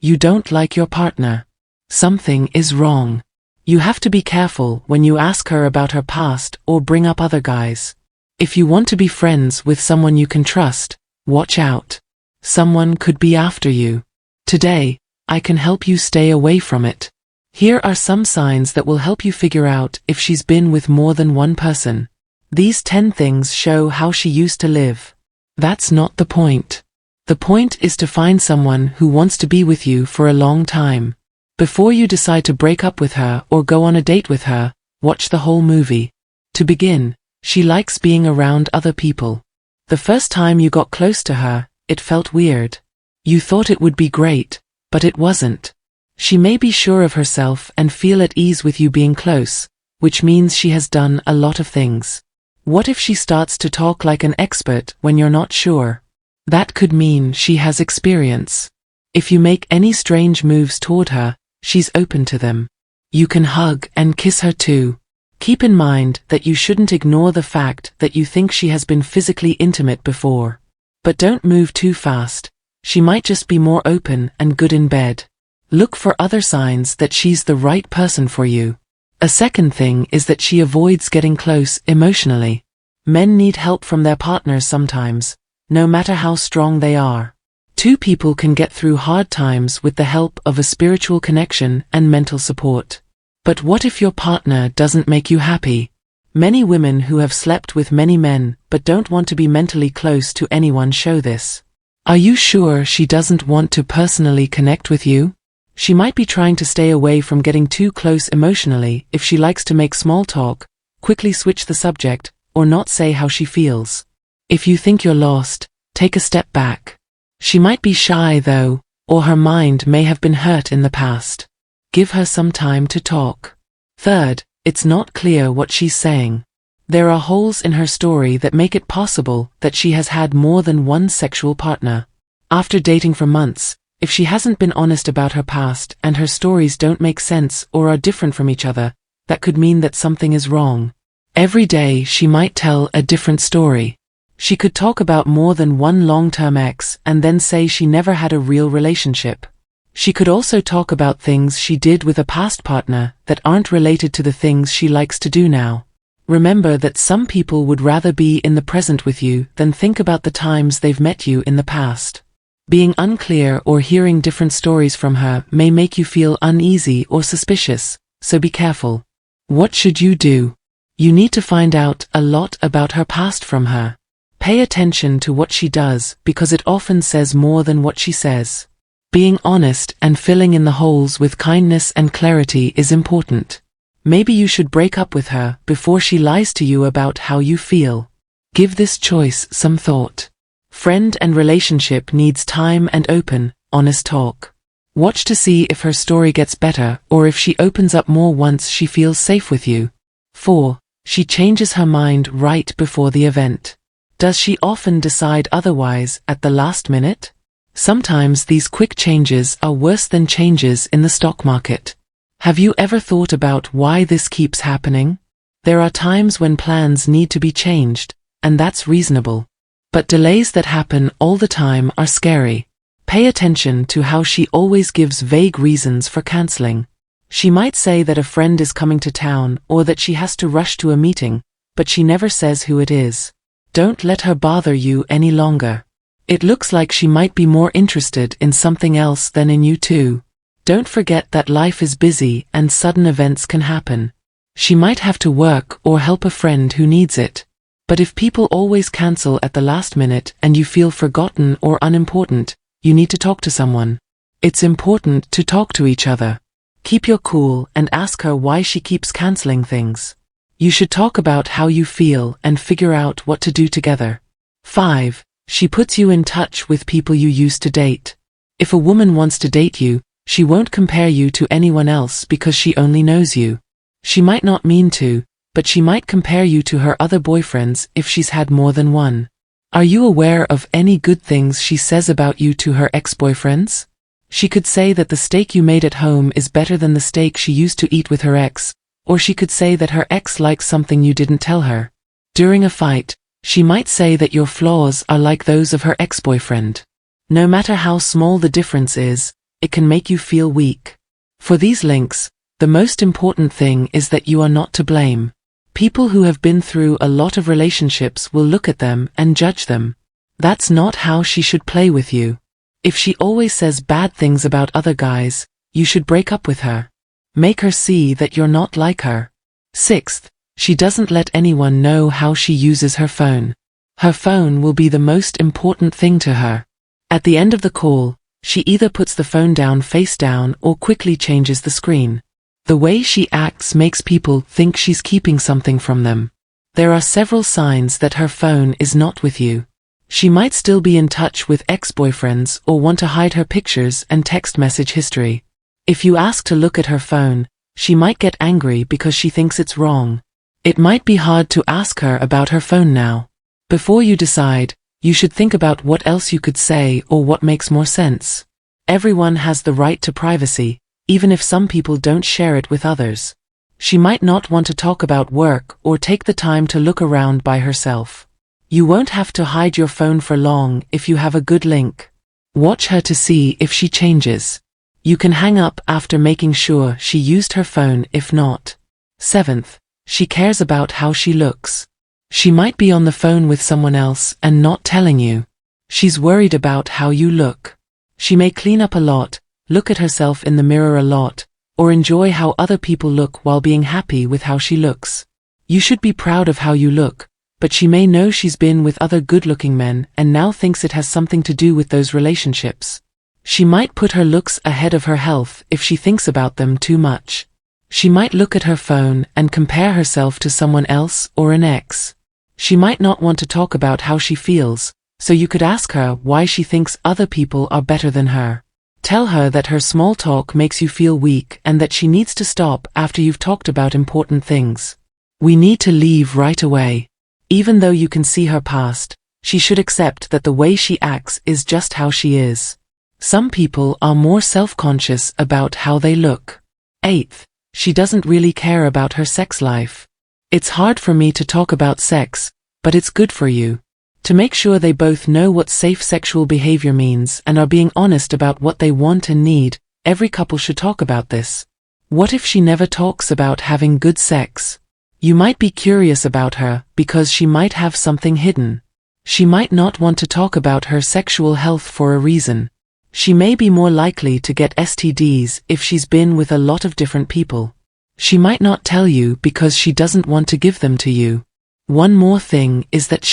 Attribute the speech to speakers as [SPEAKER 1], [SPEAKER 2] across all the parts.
[SPEAKER 1] You don't like your partner. Something is wrong. You have to be careful when you ask her about her past or bring up other guys. If you want to be friends with someone you can trust, watch out. Someone could be after you. Today, I can help you stay away from it. Here are some signs that will help you figure out if she's been with more than one person. These 10 things show how she used to live. That's not the point. The point is to find someone who wants to be with you for a long time. Before you decide to break up with her or go on a date with her, watch the whole movie. To begin, she likes being around other people. The first time you got close to her, it felt weird. You thought it would be great, but it wasn't. She may be sure of herself and feel at ease with you being close, which means she has done a lot of things. What if she starts to talk like an expert when you're not sure? That could mean she has experience. If you make any strange moves toward her, she's open to them. You can hug and kiss her too. Keep in mind that you shouldn't ignore the fact that you think she has been physically intimate before. But don't move too fast. She might just be more open and good in bed. Look for other signs that she's the right person for you. A second thing is that she avoids getting close emotionally. Men need help from their partners sometimes, no matter how strong they are. Two people can get through hard times with the help of a spiritual connection and mental support. But what if your partner doesn't make you happy? Many women who have slept with many men but don't want to be mentally close to anyone show this. Are you sure she doesn't want to personally connect with you? She might be trying to stay away from getting too close emotionally if she likes to make small talk, quickly switch the subject, or not say how she feels. If you think you're lost, take a step back. She might be shy though, or her mind may have been hurt in the past. Give her some time to talk. Third, it's not clear what she's saying. There are holes in her story that make it possible that she has had more than one sexual partner. After dating for months, if she hasn't been honest about her past and her stories don't make sense or are different from each other, that could mean that something is wrong. Every day she might tell a different story. She could talk about more than one long-term ex and then say she never had a real relationship. She could also talk about things she did with a past partner that aren't related to the things she likes to do now. Remember that some people would rather be in the present with you than think about the times they've met you in the past. Being unclear or hearing different stories from her may make you feel uneasy or suspicious, so be careful. What should you do? You need to find out a lot about her past from her. Pay attention to what she does because it often says more than what she says. Being honest and filling in the holes with kindness and clarity is important. Maybe you should break up with her before she lies to you about how you feel. Give this choice some thought. Friend and relationship needs time and open, honest talk. Watch to see if her story gets better or if she opens up more once she feels safe with you. 4. She changes her mind right before the event. Does she often decide otherwise at the last minute? Sometimes these quick changes are worse than changes in the stock market. Have you ever thought about why this keeps happening? There are times when plans need to be changed, and that's reasonable. But delays that happen all the time are scary. Pay attention to how she always gives vague reasons for canceling. She might say that a friend is coming to town or that she has to rush to a meeting, but she never says who it is. Don't let her bother you any longer. It looks like she might be more interested in something else than in you too. Don't forget that life is busy and sudden events can happen. She might have to work or help a friend who needs it. But if people always cancel at the last minute and you feel forgotten or unimportant, you need to talk to someone. It's important to talk to each other. Keep your cool and ask her why she keeps canceling things. You should talk about how you feel and figure out what to do together. 5. She puts you in touch with people you used to date. If a woman wants to date you, she won't compare you to anyone else because she only knows you. She might not mean to, but she might compare you to her other boyfriends if she's had more than one. Are you aware of any good things she says about you to her ex-boyfriends? She could say that the steak you made at home is better than the steak she used to eat with her ex, or she could say that her ex likes something you didn't tell her. During a fight, she might say that your flaws are like those of her ex-boyfriend. No matter how small the difference is, it can make you feel weak. For these links, the most important thing is that you are not to blame. People who have been through a lot of relationships will look at them and judge them. That's not how she should play with you. If she always says bad things about other guys, you should break up with her. Make her see that you're not like her. Sixth, she doesn't let anyone know how she uses her phone. Her phone will be the most important thing to her. At the end of the call, she either puts the phone down face down or quickly changes the screen. The way she acts makes people think she's keeping something from them. There are several signs that her phone is not with you. She might still be in touch with ex-boyfriends or want to hide her pictures and text message history. If you ask to look at her phone, she might get angry because she thinks it's wrong. It might be hard to ask her about her phone now. Before you decide, you should think about what else you could say or what makes more sense. Everyone has the right to privacy, even if some people don't share it with others. She might not want to talk about work or take the time to look around by herself. You won't have to hide your phone for long if you have a good link. Watch her to see if she changes. You can hang up after making sure she used her phone if not. Seventh, she cares about how she looks. She might be on the phone with someone else and not telling you. She's worried about how you look. She may clean up a lot, look at herself in the mirror a lot, or enjoy how other people look while being happy with how she looks. You should be proud of how you look, but she may know she's been with other good-looking men and now thinks it has something to do with those relationships. She might put her looks ahead of her health if she thinks about them too much. She might look at her phone and compare herself to someone else or an ex. She might not want to talk about how she feels, so you could ask her why she thinks other people are better than her. Tell her that her small talk makes you feel weak and that she needs to stop after you've talked about important things. We need to leave right away. Even though you can see her past, she should accept that the way she acts is just how she is. Some people are more self-conscious about how they look. Eighth, she doesn't really care about her sex life. It's hard for me to talk about sex, but it's good for you. To make sure they both know what safe sexual behavior means and are being honest about what they want and need, every couple should talk about this. What if she never talks about having good sex? You might be curious about her because she might have something hidden. She might not want to talk about her sexual health for a reason. She may be more likely to get STDs if she's been with a lot of different people. She might not tell you because she doesn't want to give them to you. One more thing is that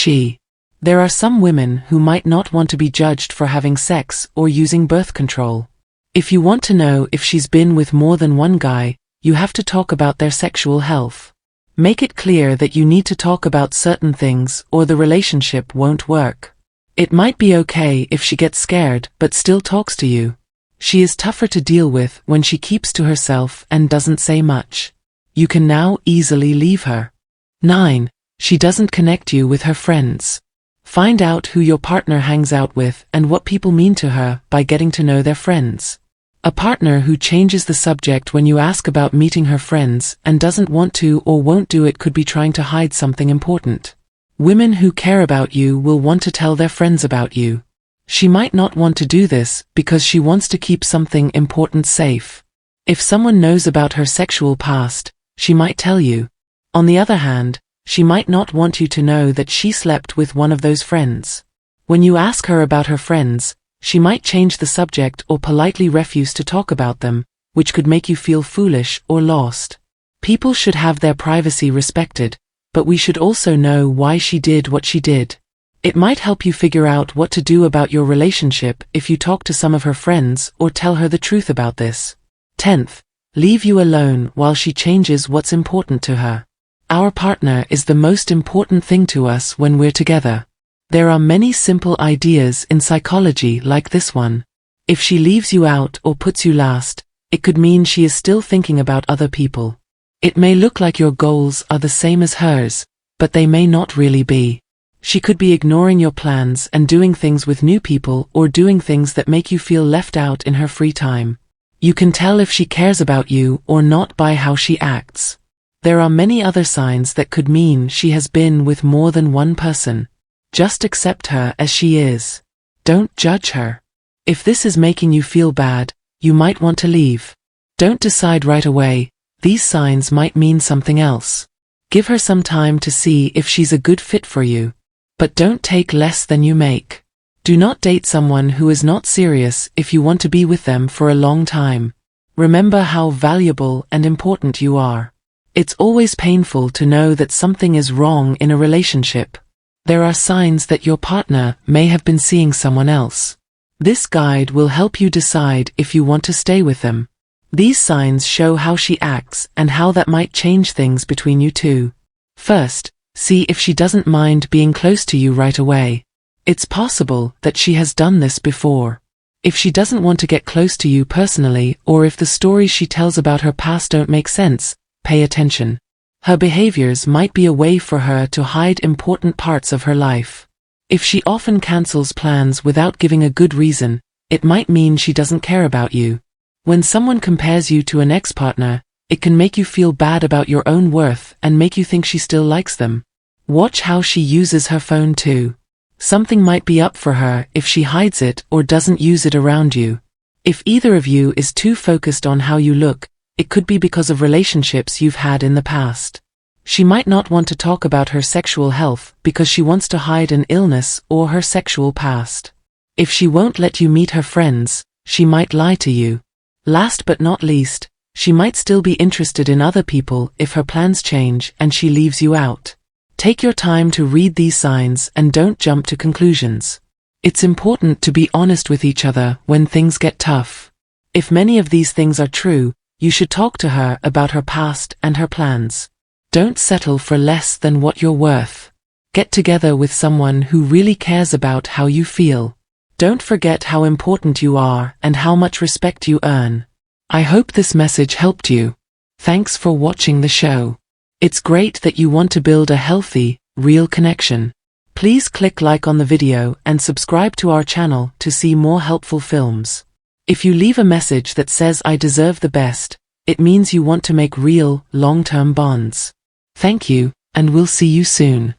[SPEAKER 1] there are some women who might not want to be judged for having sex or using birth control. If you want to know if she's been with more than one guy, you have to talk about their sexual health. Make it clear that you need to talk about certain things or the relationship won't work. It might be okay if she gets scared but still talks to you. She is tougher to deal with when she keeps to herself and doesn't say much. You can now easily leave her. 9. She doesn't connect you with her friends. Find out who your partner hangs out with and what people mean to her by getting to know their friends. A partner who changes the subject when you ask about meeting her friends and doesn't want to or won't do it could be trying to hide something important. Women who care about you will want to tell their friends about you. She might not want to do this because she wants to keep something important safe. If someone knows about her sexual past, she might tell you. On the other hand, she might not want you to know that she slept with one of those friends. When you ask her about her friends, she might change the subject or politely refuse to talk about them, which could make you feel foolish or lost. People should have their privacy respected, but we should also know why she did what she did. It might help you figure out what to do about your relationship if you talk to some of her friends or tell her the truth about this. 10th, leave you alone while she changes what's important to her. Our partner is the most important thing to us when we're together. There are many simple ideas in psychology like this one. If she leaves you out or puts you last, it could mean she is still thinking about other people. It may look like your goals are the same as hers, but they may not really be. She could be ignoring your plans and doing things with new people or doing things that make you feel left out in her free time. You can tell if she cares about you or not by how she acts. There are many other signs that could mean she has been with more than one person. Just accept her as she is. Don't judge her. If this is making you feel bad, you might want to leave. Don't decide right away, these signs might mean something else. Give her some time to see if she's a good fit for you. But don't take less than you make. Do not date someone who is not serious if you want to be with them for a long time. Remember how valuable and important you are. It's always painful to know that something is wrong in a relationship. There are signs that your partner may have been seeing someone else. This guide will help you decide if you want to stay with them. These signs show how she acts and how that might change things between you two. First, see if she doesn't mind being close to you right away. It's possible that she has done this before. If she doesn't want to get close to you personally, or if the stories she tells about her past don't make sense, pay attention. Her behaviors might be a way for her to hide important parts of her life. If she often cancels plans without giving a good reason, it might mean she doesn't care about you. When someone compares you to an ex-partner, it can make you feel bad about your own worth and make you think she still likes them. Watch how she uses her phone too. Something might be up for her if she hides it or doesn't use it around you. If either of you is too focused on how you look, it could be because of relationships you've had in the past. She might not want to talk about her sexual health because she wants to hide an illness or her sexual past. If she won't let you meet her friends, she might lie to you. Last but not least, she might still be interested in other people if her plans change and she leaves you out. Take your time to read these signs and don't jump to conclusions. It's important to be honest with each other when things get tough. If many of these things are true, you should talk to her about her past and her plans. Don't settle for less than what you're worth. Get together with someone who really cares about how you feel. Don't forget how important you are and how much respect you earn. I hope this message helped you. Thanks for watching the show. It's great that you want to build a healthy, real connection. Please click like on the video and subscribe to our channel to see more helpful films. If you leave a message that says I deserve the best, it means you want to make real, long-term bonds. Thank you, and we'll see you soon.